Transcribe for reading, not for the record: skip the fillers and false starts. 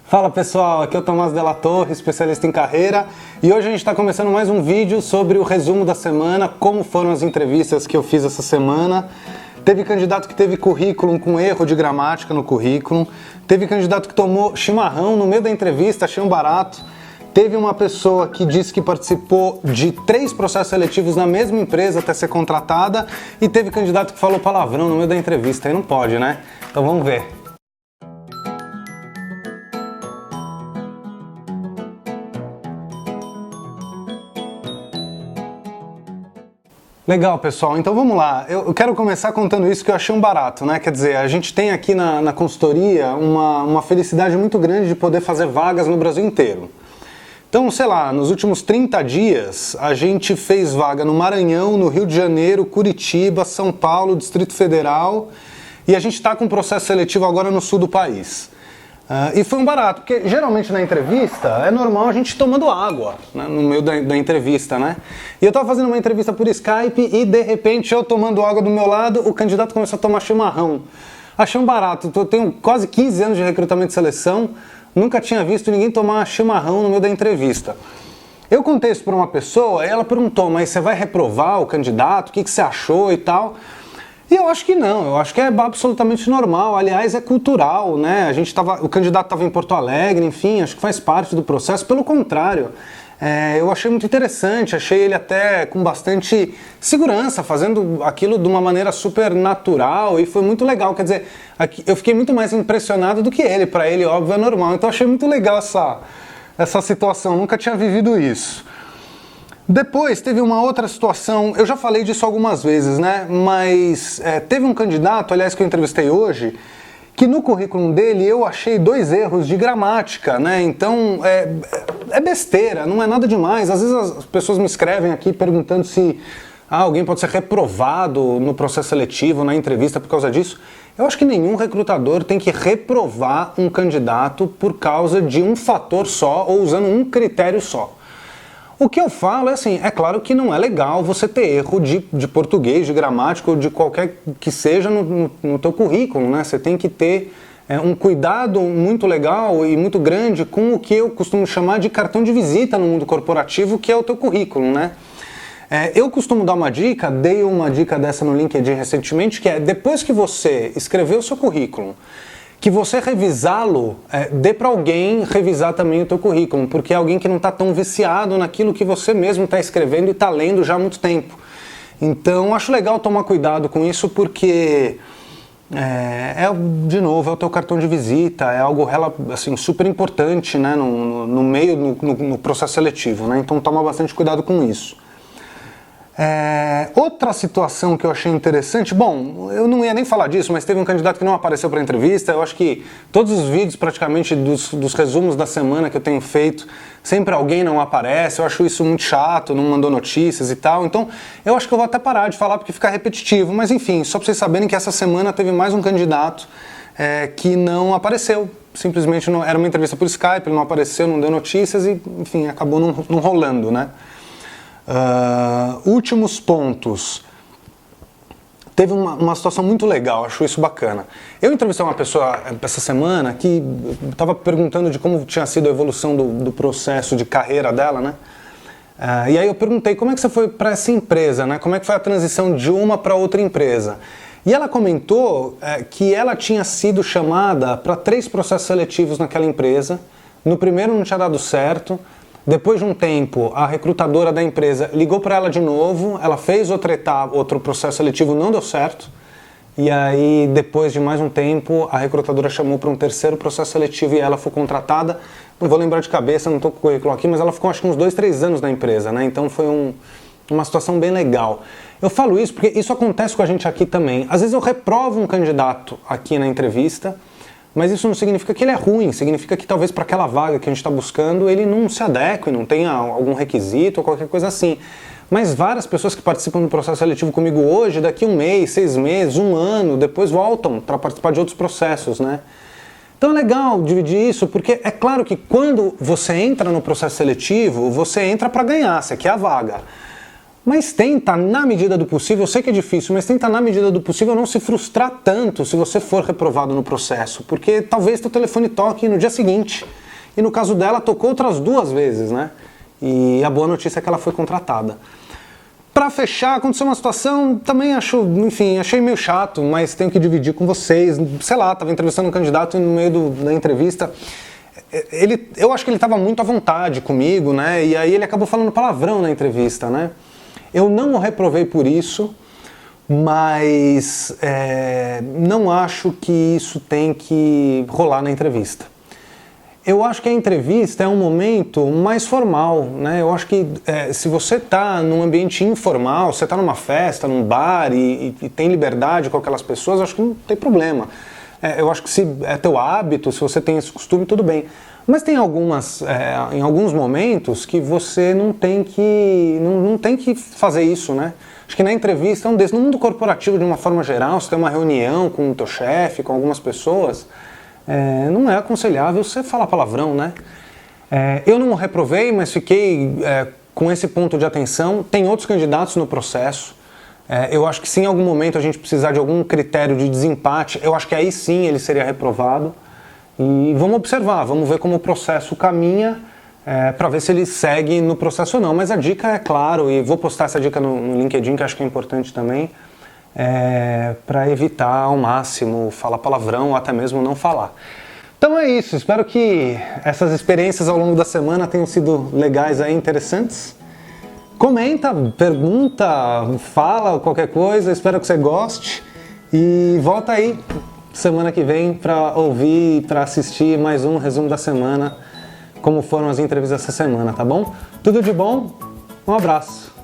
Fala pessoal, aqui é o Tomás Della Torre, especialista em carreira, e hoje a gente está começando mais um vídeo sobre o resumo da semana, como foram as entrevistas que eu fiz essa semana. Teve candidato que teve currículo com erro de gramática no currículo, teve candidato que tomou chimarrão no meio da entrevista, achei um barato. Teve uma pessoa que disse que participou de 3 processos seletivos na mesma empresa até ser contratada, e teve candidato que falou palavrão no meio da entrevista, aí não pode, né? Então vamos ver. Legal, pessoal, então vamos lá. Eu quero começar contando isso que eu achei um barato, né? Quer dizer, a gente tem aqui na consultoria uma felicidade muito grande de poder fazer vagas no Brasil inteiro. Então, sei lá, nos últimos 30 dias a gente fez vaga no Maranhão, no Rio de Janeiro, Curitiba, São Paulo, Distrito Federal, e a gente está com um processo seletivo agora no sul do país. E foi um barato, porque geralmente na entrevista é normal a gente tomando água, né, no meio da entrevista, né? E eu estava fazendo uma entrevista por Skype e de repente eu tomando água do meu lado, o candidato começou a tomar chimarrão. Achei um barato, eu tenho quase 15 anos de recrutamento e seleção, nunca tinha visto ninguém tomar chimarrão no meio da entrevista. Eu contei isso para uma pessoa e ela perguntou, mas você vai reprovar o candidato, o que você achou e tal? E eu acho que não, eu acho que é absolutamente normal, aliás é cultural, né? O candidato estava em Porto Alegre, enfim, acho que faz parte do processo, pelo contrário. Eu achei muito interessante, achei ele até com bastante segurança, fazendo aquilo de uma maneira super natural e foi muito legal, quer dizer, eu fiquei muito mais impressionado do que ele, para ele óbvio é normal, então achei muito legal essa situação, nunca tinha vivido isso. Depois teve uma outra situação, eu já falei disso algumas vezes, né? Mas teve um candidato, aliás, que eu entrevistei hoje, que no currículo dele eu achei 2 erros de gramática, né? Então é besteira, não é nada demais. Às vezes as pessoas me escrevem aqui perguntando se alguém pode ser reprovado no processo seletivo, na entrevista por causa disso. Eu acho que nenhum recrutador tem que reprovar um candidato por causa de um fator só ou usando um critério só. O que eu falo é assim, é claro que não é legal você ter erro de português, de gramática ou de qualquer que seja no teu currículo, né? Você tem que ter um cuidado muito legal e muito grande com o que eu costumo chamar de cartão de visita no mundo corporativo, que é o teu currículo, né? Eu costumo dar uma dica, dei uma dica dessa no LinkedIn recentemente, que é depois que você escreveu o seu currículo, que você revisá-lo, dê para alguém revisar também o teu currículo, porque é alguém que não está tão viciado naquilo que você mesmo está escrevendo e está lendo já há muito tempo. Então, acho legal tomar cuidado com isso, porque, de novo, é o teu cartão de visita, é algo assim, super importante, né, no processo seletivo, né? Então, toma bastante cuidado com isso. Outra situação que eu achei interessante, bom, eu não ia nem falar disso, mas teve um candidato que não apareceu para a entrevista. Eu acho que todos os vídeos praticamente dos resumos da semana que eu tenho feito, sempre alguém não aparece, eu acho isso muito chato, não mandou notícias e tal, então eu acho que eu vou até parar de falar porque fica repetitivo, mas enfim, só para vocês saberem que essa semana teve mais um candidato que não apareceu, simplesmente não, era uma entrevista por Skype, ele não apareceu, não deu notícias e enfim, acabou não rolando, né? Últimos pontos. Teve uma situação muito legal, acho isso bacana. Eu entrevistei uma pessoa essa semana que estava perguntando de como tinha sido a evolução do processo de carreira dela, né? E aí eu perguntei como é que você foi para essa empresa, né? Como é que foi a transição de uma para outra empresa? E ela comentou que ela tinha sido chamada para 3 processos seletivos naquela empresa. No primeiro não tinha dado certo. Depois de um tempo, a recrutadora da empresa ligou para ela de novo, ela fez outro processo seletivo, não deu certo. E aí, depois de mais um tempo, a recrutadora chamou para um 3º processo seletivo e ela foi contratada. Não vou lembrar de cabeça, não estou com o currículo aqui, mas ela ficou acho que uns 2, 3 anos na empresa, né? Então foi uma situação bem legal. Eu falo isso porque isso acontece com a gente aqui também. Às vezes eu reprovo um candidato aqui na entrevista, mas isso não significa que ele é ruim, significa que talvez para aquela vaga que a gente está buscando ele não se adeque, não tenha algum requisito ou qualquer coisa assim. Mas várias pessoas que participam do processo seletivo comigo hoje, daqui 1 mês, 6 meses, 1 ano, depois voltam para participar de outros processos, né? Então é legal dividir isso, porque é claro que quando você entra no processo seletivo, você entra para ganhar, você quer a vaga. Mas tenta, na medida do possível, eu sei que é difícil, mas tenta, na medida do possível, não se frustrar tanto se você for reprovado no processo, porque talvez teu telefone toque no dia seguinte. E no caso dela, tocou outras 2 vezes, né? E a boa notícia é que ela foi contratada. Para fechar, aconteceu uma situação, também achei meio chato, mas tenho que dividir com vocês. Sei lá, estava entrevistando um candidato e no meio da entrevista, eu acho que ele estava muito à vontade comigo, né? E aí ele acabou falando palavrão na entrevista, né? Eu não o reprovei por isso, mas não acho que isso tem que rolar na entrevista. Eu acho que a entrevista é um momento mais formal, né? Eu acho que se você está num ambiente informal, você está numa festa, num bar e tem liberdade com aquelas pessoas, eu acho que não tem problema. Eu acho que se é teu hábito, se você tem esse costume, tudo bem. Mas tem em alguns momentos que você não tem que fazer isso, né? Acho que na entrevista no mundo corporativo, de uma forma geral, você tem uma reunião com o teu chefe, com algumas pessoas, não é aconselhável você falar palavrão, né? Eu não reprovei, mas fiquei com esse ponto de atenção. Tem outros candidatos no processo. Eu acho que se em algum momento a gente precisar de algum critério de desempate, eu acho que aí sim ele seria reprovado. E vamos observar, vamos ver como o processo caminha para ver se ele segue no processo ou não. Mas a dica é claro, e vou postar essa dica no LinkedIn, que acho que é importante também, para evitar ao máximo falar palavrão ou até mesmo não falar. Então é isso, espero que essas experiências ao longo da semana tenham sido legais aí, interessantes. Comenta, pergunta, fala qualquer coisa, espero que você goste e volta aí semana que vem para ouvir, para assistir mais um resumo da semana, como foram as entrevistas essa semana, tá bom? Tudo de bom, um abraço!